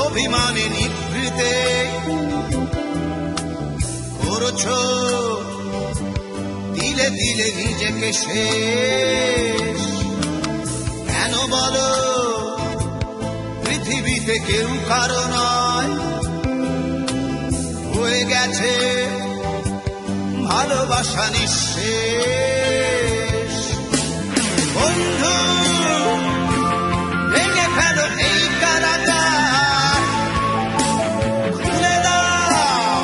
অভিমানে নিভৃতে করছো দিলে দিলে নিজেকে শেষ। কেন বলো পৃথিবীতে কেউ কারো নয়, হয়ে গেছে ভালোবাসা নিঃশেষ। বন্ধু ভেঙে ফেলো এই কারাগার, খুলে দাও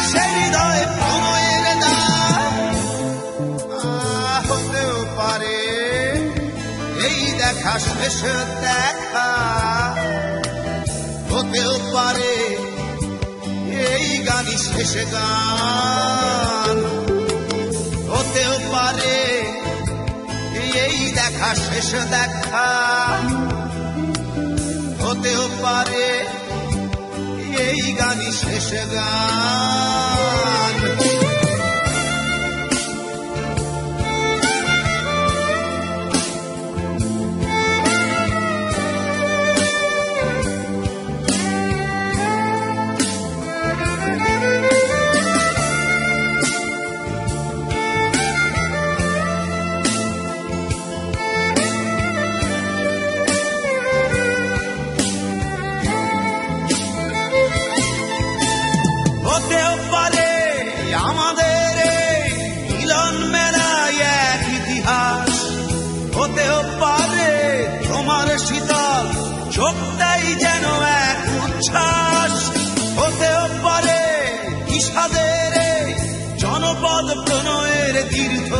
সে হৃদয়ে প্রণয়ের দ্বার। হতেও পারে এই দেখা শেষ দেখা, হতেও পারে এই গানই শেষ গান, হতেও পারে এই দেখা শেষ দেখা, হতেও পারে এই গানই শেষ গান। হতেও পারে আমাদের মিলন মেলায় এক ইতিহাস, হতেও পারে তোমার শীতল চোখটাই যেন এক উচ্ছ্বাস, হতেও পারে বিষাদের জনপদ প্রণয়ের তীর্থ,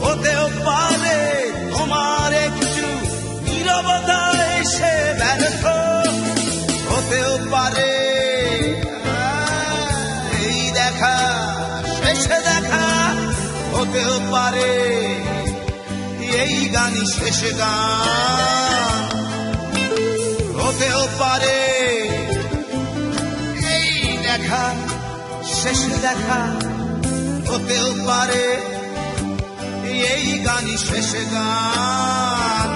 হতেও পারে তোমার একটু নীরবতায় সে ব্যর্থ, হতেও পারে শেষ দেখা, হতেও পারে এই গানই শেষ গান, হতেও পারে এই দেখা শেষ দেখা, হতেও পারে এই গানই শেষ গান।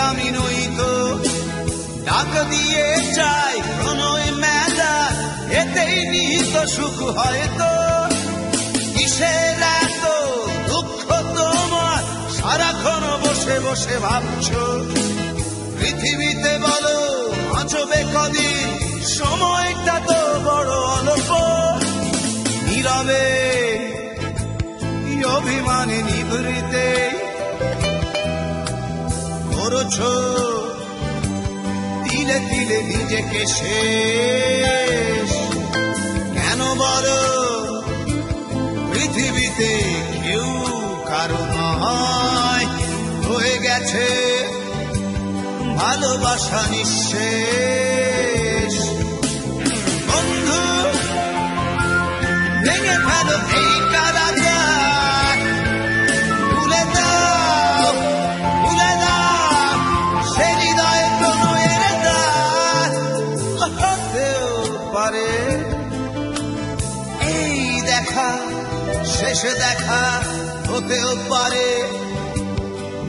আমি নই তো ডাক দিয়ে চাই প্রণয় মেলা, এতেই নিহিত সুখ হয়তো। কিসের এত দুঃখ তোমার সারাক্ষণ বসে বসে ভাবছো, পৃথিবীতে বলো বাঁচবে কদিন, সময়টা তো বড় অল্প। নীরবে অভিমানে নিভৃতে করছো দিলে দিলে নিজেকে শেষ। কেন বলো পৃথিবীতে কেউ কারো নয়, হয়ে গেছে ভালোবাসা নিঃশেষ। বন্ধু ভেঙে ফেলো এই কারাগার, খুলে দাও খুলে দাও সে হৃদয়ে প্রণয়ের দ্বার। হতেও পারে এই দেখা শেষ দেখা, হতেও পারে